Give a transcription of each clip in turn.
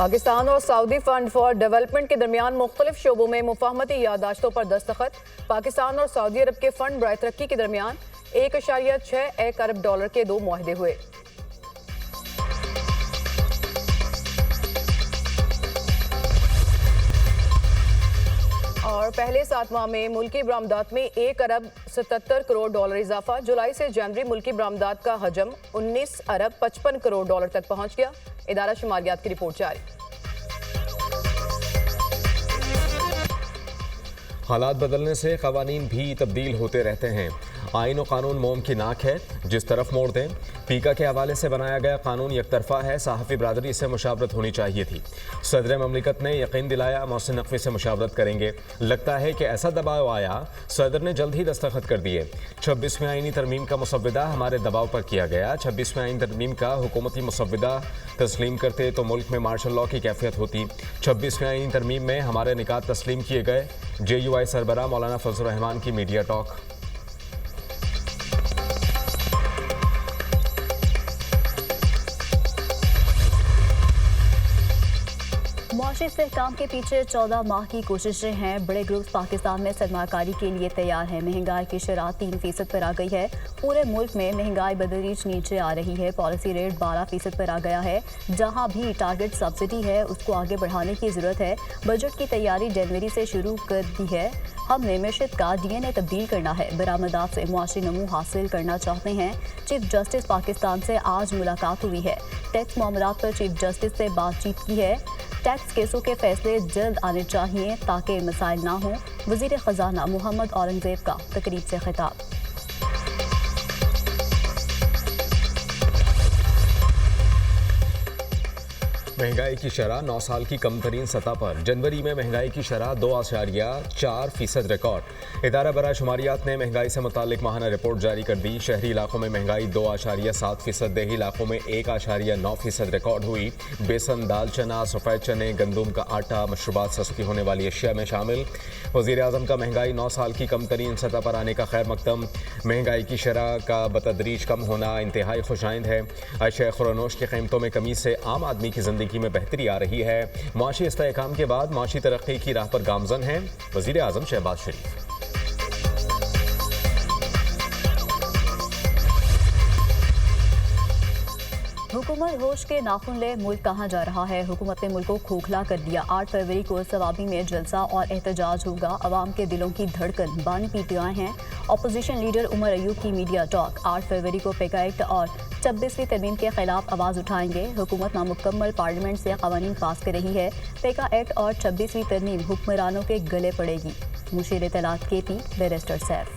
पाकिस्तान और Saudi fund for development के दरमियान मुख्तलिफ शोबों में मुफाहमती यादाश्तों पर दस्तखत। पाकिस्तान और सऊदी अरब के फंड बराए तरक्की के दरमियान 1.6 अरब डॉलर के 2 मुआहदे हुए। और पहले 7 माह में मुल्की बरामदात में 1 अरब 77 करोड़ डॉलर इजाफा। जुलाई से जनवरी मुल्की बरामदात का हजम 19 अरब 55 करोड़ डॉलर तक पहुंच गया। इदारा शुमारियात की रिपोर्ट जारी। हालात बदलने से कवानीन भी तब्दील होते रहते हैं। आइन और कानून मोम की नाक है, जिस तरफ मोड़ दें। पीका के हवाले से बनाया गया कानून एकतरफा है, सहाफ़ी बरादरी से मुशावरत होनी चाहिए थी। सदर ममलिकत ने यकीन दिलाया मोहसिन नकवी से मुशावरत करेंगे। लगता है कि ऐसा दबाव आया, सदर ने जल्द ही दस्तखत कर दिए। 26वें आइनी तरमीम का मुसव्विदा हमारे दबाव पर किया गया। 26वें आइन तरमीम का हुकूमती मुसव्विदा तस्लीम करते तो मुल्क में मार्शल लॉ की कैफियत होती। 26वें आइनी तरमीम में हमारे निकात तस्लीम किए गए। JUI सरबराह मौलाना फजल रहमान की मीडिया टॉक। मुआशी इस्तेहकाम के पीछे 14 माह की कोशिशें हैं। बड़े ग्रुप्स पाकिस्तान में सरमाकारी के लिए तैयार हैं। महंगाई की शरह 3% पर आ गई है। पूरे मुल्क में महंगाई बदतदरीज नीचे आ रही है। पॉलिसी रेट 12% पर आ गया है। जहां भी टारगेट सब्सिडी है उसको आगे बढ़ाने की ज़रूरत है। बजट की तैयारी जनवरी से शुरू कर दी है। हमने मैशत का DNA तब्दील करना है। बरामदात से मुआशी नमू हासिल करना चाहते हैं। चीफ जस्टिस पाकिस्तान से आज मुलाकात हुई है। टैक्स मामलात पर चीफ जस्टिस से बातचीत की है। टैक्स केसों के फैसले जल्द आने चाहिए ताकि मसाइल ना हों। वज़ीर ख़जाना मोहम्मद औरंगज़ेब का तकरीब से खिताब। महंगाई की शरह 9 साल की कम तरीन सतह पर। जनवरी में महंगाई की शरह 2.4% रिकॉर्ड। इदारा बराए शुमारियात ने महंगाई से मुतालिक माहाना रिपोर्ट जारी कर दी। शहरी इलाकों में महंगाई 2.7%, देही इलाकों में 1.9% रिकॉर्ड हुई। बेसन, दाल, चना, सफ़ेद चने, गंदम का आटा, मशरूबात सस्ती होने वाली अशिया में शामिल। वज़ीर आज़म का महंगाई 9 साल की कम तरीन सतह पर आने का खैर मकदम। महंगाई की शरह का बतदरीज कम होना इंतहाई खुशाइंद है। अशिया खुरानोश की कीमतों में कमी से आम आदमी की ज़िंदगी में बेहतरी आ रही है। मुआशी इस्तेहकाम के बाद मुआशी तरक्की की राह पर गामजन हैं वज़ीर आज़म शहबाज शरीफ। हुकूमत होश के नाखुन ले, मुल्क कहाँ जा रहा है। हुकूमत ने मुल्क को खोखला कर दिया। 8 फरवरी को सवाबी में जलसा और एहतजाज होगा। अवाम के दिलों की धड़कन बानी PTI हैं। अपोजिशन लीडर उमर अयूब की मीडिया टॉक। 8 फरवरी को पेका एक्ट और 26वीं तरमीम के खिलाफ आवाज़ उठाएंगे। हुकूमत नामुकम्मल पार्लियामेंट से कवानीन पास कर रही है। पेका एक्ट और 26वीं तरमीम हुक्मरानों के गले पड़ेगी। मुशीर इत्तलात KP बैरिस्टर सैफ।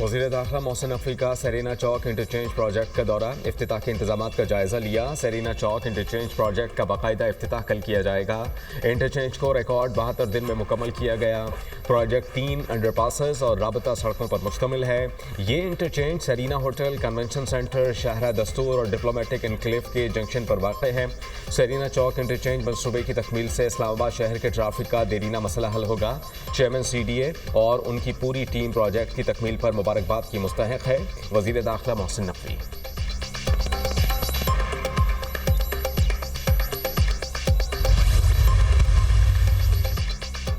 वज़ीर दाखिला मोहसिन नकवी का सेरीना चौक इंटरचेंज प्रोजेक्ट का दौरा। इफ्तिताह के इंतजामात का जायज़ा लिया। सेरीना चौक इंटरचेंज प्रोजेक्ट का बाकायदा इफ्तिताह कल किया जाएगा। इंटरचेंज को रिकॉर्ड 72 दिन में मुकम्मल किया गया। प्रोजेक्ट 3 अंडरपासेस और राबता सड़कों पर मुश्तमिल है। ये interchange Serena Hotel, convention centre, Shahrah Dastoor और डिप्लोमेटिक इनक्लेव के जंक्शन पर वाक़ है। सेरीना चौक इंटरचेंज मनसूबे की तकमील से इस्लामाबाद शहर के ट्रैफिक का देरीना मसला हल होगा। चेयरमैन CDA और उनकी पूरी टीम प्रोजेक्ट की तकमील पर मुबारकबाद की मुस्तहिक है। वज़ीर दाखिला मोहसिन नकवी।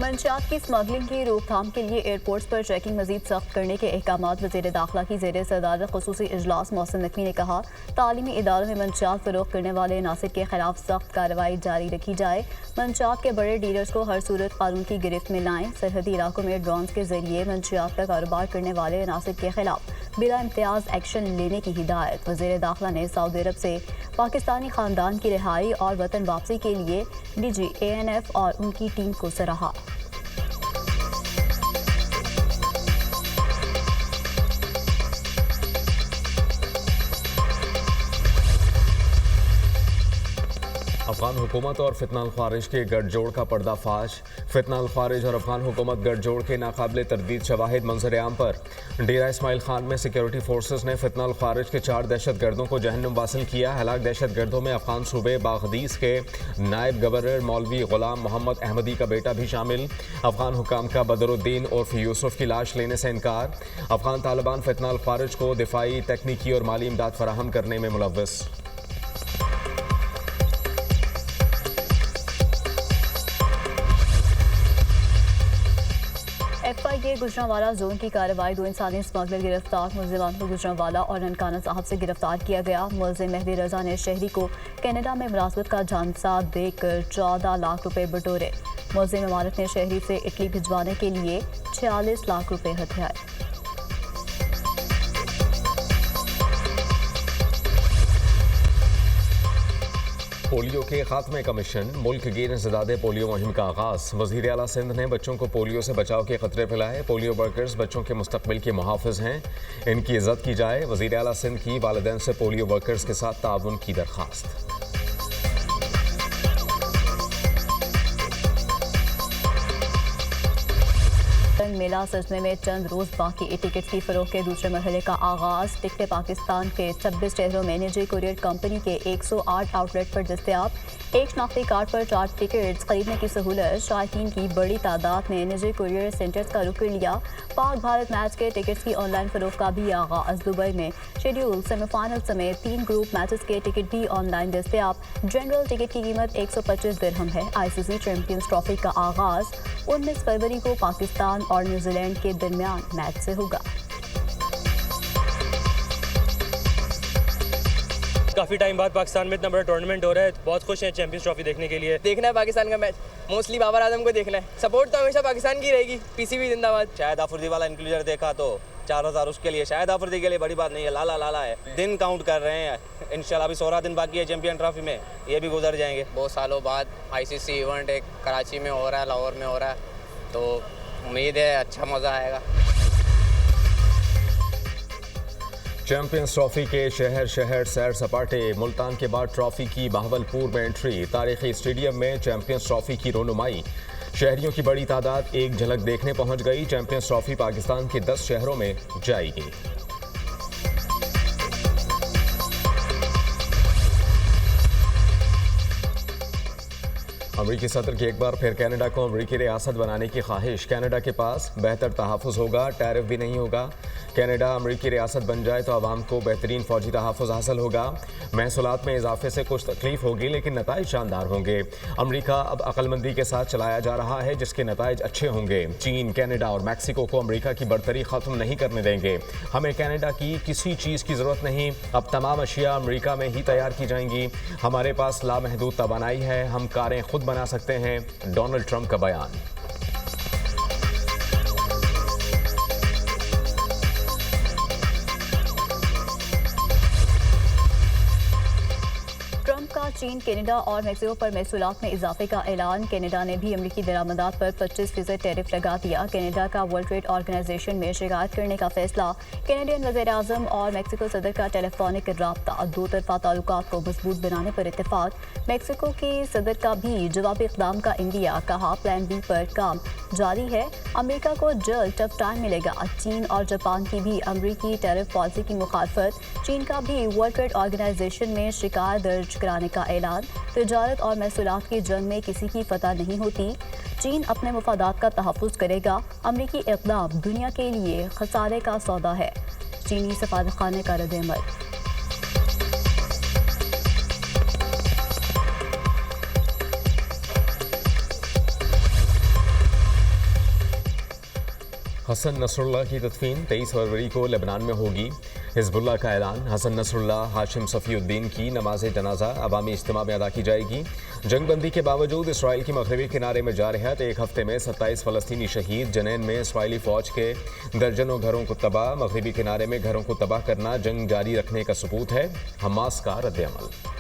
मंशियात की स्मगलिंग की रोकथाम के लिए एयरपोर्ट्स पर चेकिंग मजीद सख्त करने के अहकामात। वज़ीर दाखिला की ज़ेर सदारत ख़ुसूसी इजलास मोहसिन नकवी ने कहा, तालीमी इदारों में मंशियात फ़रोख्त करने वाले नासिर के खिलाफ सख्त कार्रवाई जारी रखी जाए। मंशियात के बड़े डीलर्स को हर सूरत कानून की गिरफ्त में लाएं। सरहदी इलाकों में ड्रोन्स के जरिए मंशियात का कारोबार करने वाले नासिर के खिलाफ बिला इम्तियाज़ एक्शन लेने की हिदायत। वज़ीर दाखिला ने सऊदी अरब से पाकिस्तानी ख़ानदान की रिहाई और वतन वापसी के लिए DG ANF और उनकी टीम को सराहा। अफगान अफगान हुकूमत और फितना अल ख्वारिज के गठजोड़ का पर्दाफाश। फितना अल ख्वारिज और अफगान हुकूमत गठजोड़ के नाकाबिले तरदीद शवाहिद मंजर आम पर। डेरा इस्माइल खान में सिक्योरिटी फोर्सेस ने फितना अल ख्वारिज के 4 दहशतगर्दों को जहन्नुम वासिल किया। हलाक दहशतगर्दों में अफगान सूबे बागदीस के नायब गवर्नर मौलवी गुलाम मोहम्मद अहमदी का बेटा भी शामिल। अफगान हुकाम का बदरुद्दीन उर्फ यूसुफ की लाश लेने से इनकार। अफगान तालिबान फितना अल ख्वारिज को दिफाई, तकनीकी और माली इमदाद फराहम करने में मुलव्वस। FIA गुजरांवाला जोन की कार्रवाई। 2 इंसानी स्मगलर गिरफ्तार। मुलजिमान को गुजरांवाला और ननकाना साहब से गिरफ्तार किया गया। मुलजिम मेहदी रजा ने शहरी को कनाडा में मुलाजमत का झांसा देकर 14 लाख रुपए बटोरे। मुलजिम इमारत ने शहरी से इटली भिजवाने के लिए 46 लाख रुपए हथियाए। पोलियो के खात्मे का मिशन। मुल्क गिर इंसदादे पोलियो मुहिम का आगाज। वज़ीर आला सिंध ने बच्चों को पोलियो से बचाव के खतरे फैलाए। पोलियो वर्कर्स बच्चों के मुस्तकबिल के मुहाफ़िज़ हैं, इनकी इज़्ज़त की जाए। वज़ीर आला सिंध की वालिदैन से पोलियो वर्कर्स के साथ ताउन की दरख्वास्त। मेला सजने में चंद रोज बाकी। टिकट की फरोख्त के दूसरे मरहले का आगाज। टिकटें पाकिस्तान के 26 शहरों में निजी कुरियर कंपनी के 108 आउटलेट पर दस्तयाब। एक शनाख्ती कार्ड पर 4 टिकट्स खरीदने की सहूलत। शायकीन की बड़ी तादाद ने निजी कुरियर सेंटर्स का रुख कर लिया। पाक भारत मैच के टिकट्स की ऑनलाइन फरोख्त का भी आगाज। दुबई में शेड्यूल सेमीफाइनल समेत 3 ग्रुप मैचेस के टिकट भी ऑनलाइन दस्तयाब। जनरल टिकट की कीमत 125 दिरहम है। ICC चैंपियंस ट्रॉफी का आगाज 19 फरवरी को पाकिस्तान और न्यूजीलैंड के दरमियान मैच से होगा। काफ़ी टाइम बाद पाकिस्तान में इतना बड़ा टूर्नामेंट हो रहा है, बहुत खुश हैं चैंपियंस ट्रॉफी देखने के लिए। देखना है पाकिस्तान का मैच, मोस्टली बाबर आजम को देखना है। सपोर्ट तो हमेशा पाकिस्तान की रहेगी। PCB जिंदाबाद। शायद आफरीदी वाला इंक्लूजर देखा तो 4000 उसके लिए, शायद आफरीदी के लिए बड़ी बात नहीं है। लाला लाला है, दिन काउंट कर रहे हैं। इंशाल्लाह अभी 16 दिन बाकी है चैंपियन ट्रॉफी में, ये भी गुजर जाएंगे। बहुत सालों बाद ICC इवेंट एक कराची में हो रहा है, लाहौर में हो रहा है, तो उम्मीद है अच्छा मज़ा आएगा। चैंपियंस ट्रॉफी के शहर शहर सैर सपाटे। मुल्तान के बाद ट्रॉफी की बहावलपुर में एंट्री। तारीखी स्टेडियम में चैंपियंस ट्रॉफी की रोनुमाई। शहरियों की बड़ी तादाद एक झलक देखने पहुंच गई। चैंपियंस ट्रॉफी पाकिस्तान के 10 शहरों में जाएगी। अमरीकी सदर की एक बार फिर कनाडा को अमरीकी रियासत बनाने की ख्वाहिश। कनाडा के पास बेहतर तहफ़्फ़ुज़ होगा, टैरिफ भी नहीं होगा। कनाडा अमरीकी रियासत बन जाए तो आवाम को बेहतरीन फ़ौजी तहफ़्फ़ुज़ हासिल होगा। महसूलात में इजाफे से कुछ तकलीफ होगी, लेकिन नताइज शानदार होंगे। अमरीका अब अक्लमंदी के साथ चलाया जा रहा है, जिसके नताइज अच्छे होंगे। चीन, कनाडा और मैक्सिको को अमरीका की बरतरी ख़त्म नहीं करने देंगे। हमें कनाडा की किसी चीज़ की ज़रूरत नहीं। अब तमाम अशिया अमरीका में ही तैयार की जाएंगी। हमारे पास लामहदूद तवानाई है, हम कारें खुद बना सकते हैं। डोनाल्ड ट्रंप का बयान। चीन, कनाडा और मैक्सिको पर महसूलात में इजाफे का ऐलान। कनाडा ने भी अमरीकी दरामदात पर 25% टैरिफ लगा दिया। कनाडा का वर्ल्ड ट्रेड ऑर्गेनाइजेशन में शिकायत करने का फैसला। कैनेडियन वज़ीर-ए-आज़म और मैक्सिको सदर का टेलीफोनिक रब्ता। 2 तरफा ताल्लुकात को मजबूत बनाने पर इत्तेफाक। मैक्सिको की सदर का भी जवाबी इक़दाम का इंडिया। कहा प्लान B पर काम जारी है। अमेरिका को जल्द टफ टाइम मिलेगा। चीन और जापान की भी अमरीकी टैरिफ पॉलिसी की मुखालफत। चीन का भी वर्ल्ड ट्रेड ऑर्गेनाइजेशन में शिकायत दर्ज कराने का ऐलान। तिजारत और महसूलात की जंग में किसी की फतह नहीं होती। चीन अपने मफादात का तहफ़्फ़ुज़ करेगा। अमरीकी इक़दाम दुनिया के लिए खसारे का सौदा है। चीनी सफारतखाने का रद्द-ए-अमल। हसन नसरुल्लाह की तदफीन 23 फरवरी को लेबनान में होगी। हिज़्बुल्लाह का ऐलान। हसन नसरुल्लाह, हाशिम सफ़ीउद्दीन की नमाज जनाजा अवामी इज्तिमा में अदा की जाएगी। जंगबंदी के बावजूद इसराइल की मगरबी किनारे में जारहत। एक हफ्ते में 27 फ़लस्तीनी शहीद। जनैन में इसराइली फ़ौज के दर्जनों घरों को तबाह। मगरबी किनारे में घरों को तबाह करना जंग जारी रखने का सबूत है। हमास का रद्द-ए-अमल।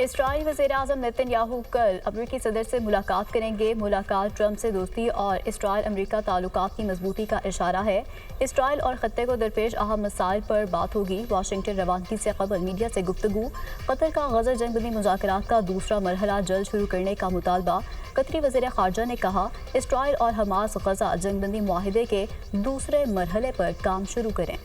इस्राइली वज़ीर-ए-आज़म नेतन्याहू कल अमेरिकी सदर से मुलाकात करेंगे। मुलाकात ट्रंप से दोस्ती और इसराइल अमेरिका ताल्लुकात की मजबूती का इशारा है। इसराइल और खत्ते को दरपेश अहम मसाइल पर बात होगी। वाशिंगटन रवानगी से कबल मीडिया से गुफ्तगू। कतर का गज़ा जंगबंदी मुज़ाकरात का दूसरा मरहला जल्द शुरू करने का मुतालबा। कतरी वज़ीर ख़ारजा ने कहा, इसराइल और हमास गज़ा जंगबंदी मुआहिदे के दूसरे मरहले पर काम शुरू करें।